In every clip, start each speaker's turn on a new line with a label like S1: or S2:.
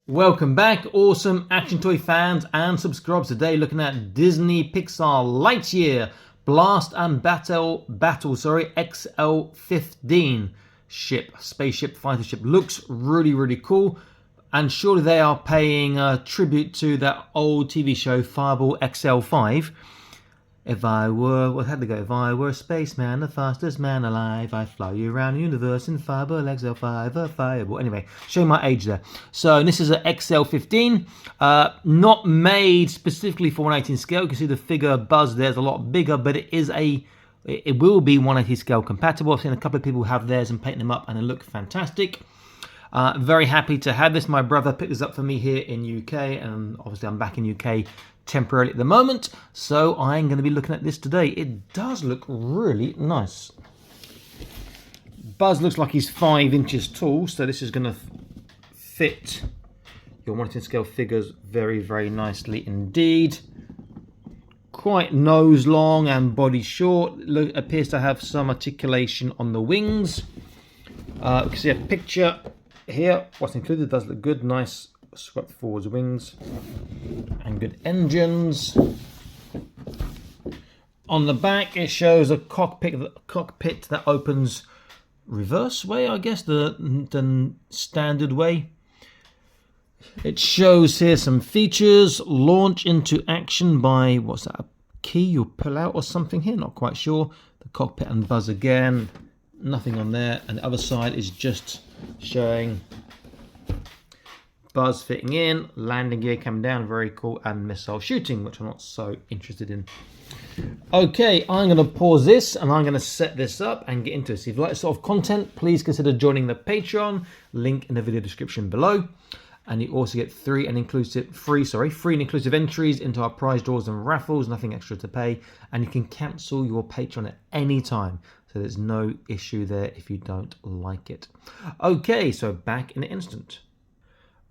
S1: Welcome back, awesome action toy fans and subscribers. Today looking at Disney Pixar Lightyear Blast and Battle XL15 spaceship fighter ship. Looks really cool, and surely they are paying a tribute to that old TV show Fireball XL5. If I were a spaceman, the fastest man alive, I'd fly you around the universe in Fireball XL5, a fireball. Anyway, showing my age there. So this is an XL15, not made specifically for 1/18 scale. You can see the figure Buzz there's a lot bigger, but it will be 1/18 scale compatible. I've seen a couple of people have theirs and paint them up, and they look fantastic. Very happy to have this. My brother picked this up for me here in UK, and obviously I'm back in UK temporarily at the moment, so I'm going to be looking at this today. It does look really nice. Buzz looks like he's 5 inches tall, so this is going to fit your 1/18 scale figures very nicely indeed. Quite nose long and body short. Appears to have some articulation on the wings. We can see a picture here. What's included does look good. Nice swept forwards wings and good engines. On the back it shows a cockpit that opens reverse way, I guess, the standard way. It shows here some features. Launch into action by, what's that, a key you pull out or something here, not quite sure. The cockpit and Buzz again, nothing on there, and the other side is just showing Buzz fitting in, landing gear coming down, very cool, and missile shooting, which I'm not so interested in. Okay, I'm going to pause this and I'm going to set this up and get into it. So if you like this sort of content, please consider joining the Patreon, link in the video description below. And you also get free and inclusive entries into our prize draws and raffles, nothing extra to pay. And you can cancel your Patreon at any time. So there's no issue there if you don't like it. Okay, so back in an instant.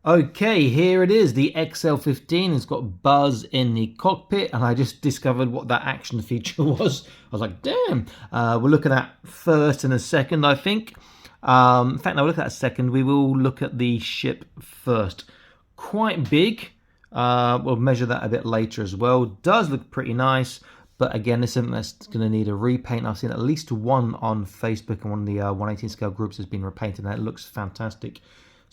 S1: Okay, here it is, the XL15. It's got Buzz in the cockpit, and I just discovered what that action feature was. I was like, damn. We'll look at that first in a second, I think. In fact, no, we'll look at that second. We will look at the ship first. Quite big. We'll measure that a bit later as well. Does look pretty nice, but again, this is something that's going to need a repaint. I've seen at least one on Facebook, and one of the 1/18 scale groups has been repainted, and it looks fantastic.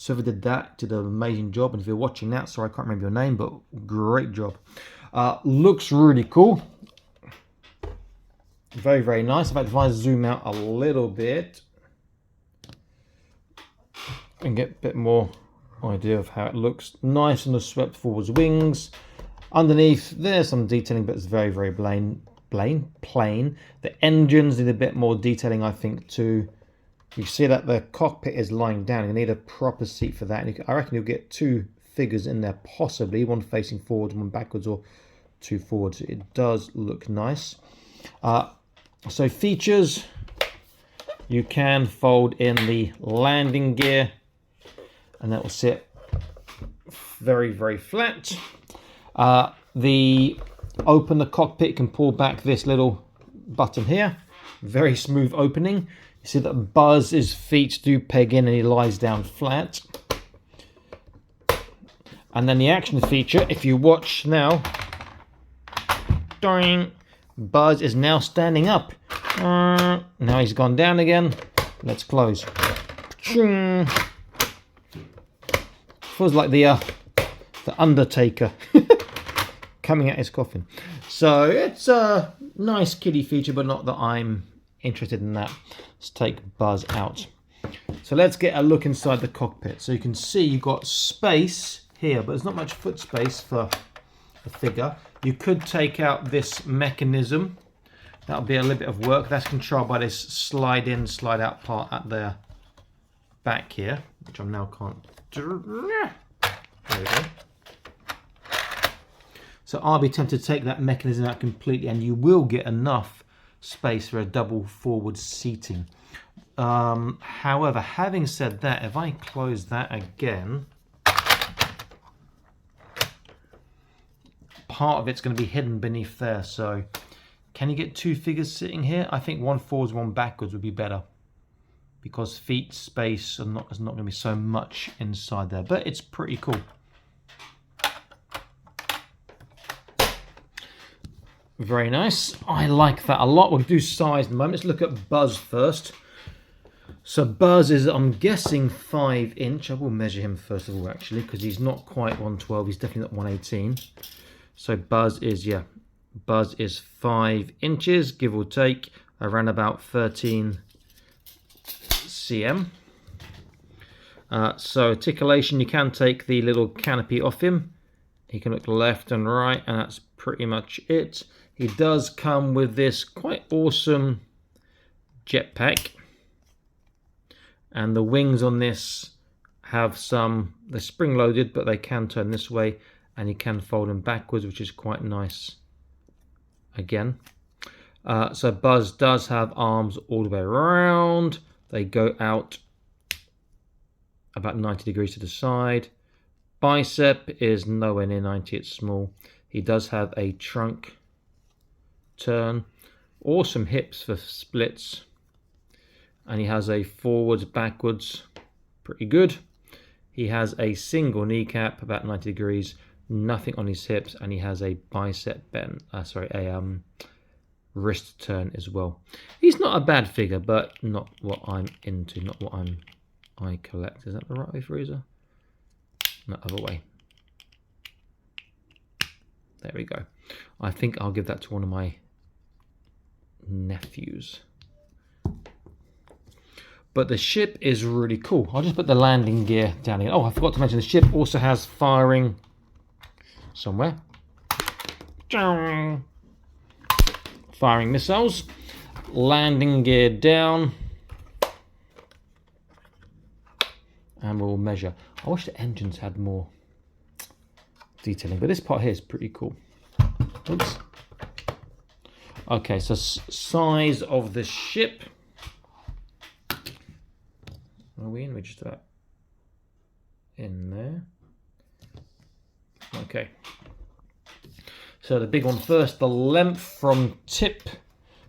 S1: So whoever did that did an amazing job, and if you're watching that, sorry I can't remember your name, but great job. Looks really cool. Very nice. In fact, if I zoom out a little bit and get a bit more idea of how it looks. Nice on the swept forwards wings. Underneath there's some detailing, but it's very plain. The engines need a bit more detailing, I think, too. You see that the cockpit is lying down. You need a proper seat for that. And I reckon you'll get 2 figures in there, possibly. One facing forward, one backwards, or 2 forwards. It does look nice. So features. You can fold in the landing gear, and that will sit very flat. Open the cockpit, you can pull back this little button here. Very smooth opening. You see that Buzz's feet do peg in and he lies down flat. And then the action feature, if you watch now, doing, Buzz is now standing up. Now he's gone down again. Let's close. Feels like the Undertaker coming at his coffin. So it's a nice kiddie feature, but not that I'm interested in that. Let's take Buzz out. So let's get a look inside the cockpit. So you can see you've got space here, but there's not much foot space for the figure. You could take out this mechanism. That'll be a little bit of work. That's controlled by this slide in, slide out part at the back here, which I now can't do. There we go. So I'll be tempted to take that mechanism out completely, and you will get enough space for a double forward seating. However, having said that, if I close that again, part of it's going to be hidden beneath there. So can you get 2 figures sitting here? I think one forwards, one backwards would be better. because feet space and there's not going to be so much inside there, but it's pretty cool. Very nice. I like that a lot. We'll do size in a moment. Let's look at Buzz first. So Buzz is, I'm guessing, 5-inch. I will measure him first of all, actually, because he's not quite 112. He's definitely not 118. So Buzz is, yeah, Buzz is 5 inches, give or take, around about 13 cm. So articulation, you can take the little canopy off him. He can look left and right, and that's pretty much it. He does come with this quite awesome jetpack. And the wings on this have they're spring-loaded, but they can turn this way, and you can fold them backwards, which is quite nice again. So Buzz does have arms all the way around. They go out about 90 degrees to the side. Bicep is nowhere near 90, it's small. He does have a trunk turn. Awesome hips for splits. And he has a forwards, backwards, pretty good. He has a single kneecap, about 90 degrees, nothing on his hips, and he has a bicep bend, wrist turn as well. He's not a bad figure, but not what I'm into, not what I collect. Is that the right way, Freezer? No, other way. There we go. I think I'll give that to one of my nephews. But the ship is really cool. I'll just put the landing gear down here. Oh, I forgot to mention the ship also has firing somewhere. Firing missiles. Landing gear down. And we'll measure. I wish the engines had more detailing, but this part here is pretty cool. Oops. Okay, so size of the ship. Are we in? We're just about in there. Okay. So the big one first, the length from tip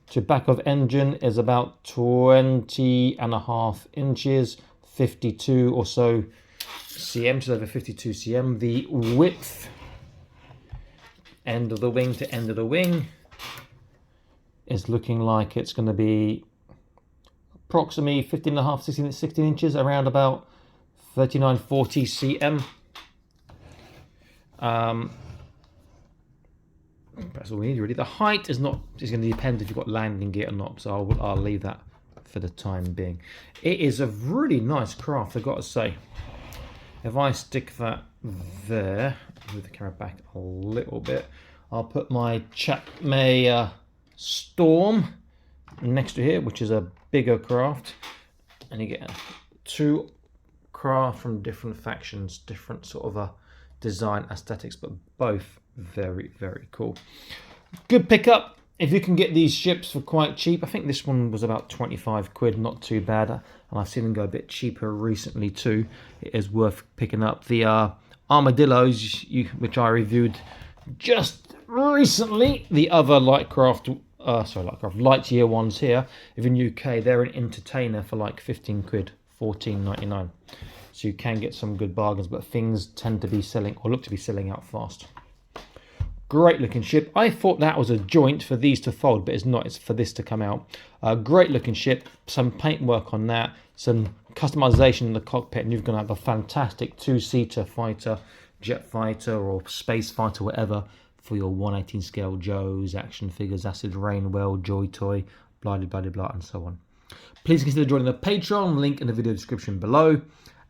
S1: to back of engine is about 20.5 inches, 52 or so cm, so over 52 cm. The width, end of the wing to end of the wing, is looking like it's going to be approximately 15.5, 16 inches, around about 39-40 cm. That's all we need really. The height is going to depend if you've got landing gear or not, so I'll leave that for the time being. It is a really nice craft, I've got to say. If I stick that there, move the camera back a little bit, I'll put my Chapmay Storm next to here, which is a bigger craft, and you get two craft from different factions, different sort of design aesthetics, but both very, very cool. Good pickup if you can get these ships for quite cheap. I think this one was about 25 quid, not too bad, and I've seen them go a bit cheaper recently too. It is worth picking up. The armadillos, which I reviewed just recently, the other Lightyear ones here, if in UK, they're an entertainer for like 15 quid, 14.99. So you can get some good bargains, but things tend to be selling, or look to be selling out fast. Great looking ship. I thought that was a joint for these to fold, but it's not. It's for this to come out. Great looking ship. Some paint work on that. Some customization in the cockpit, and you're going to have a fantastic two-seater fighter, jet fighter, or space fighter, whatever, for your 1/18 scale Joes, action figures, Acid Rain, Well, Joy Toy, blah, blah, blah, blah, and so on. Please consider joining the Patreon, link in the video description below,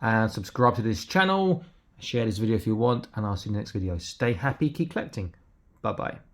S1: and subscribe to this channel. Share this video if you want, and I'll see you in the next video. Stay happy, keep collecting. Bye-bye.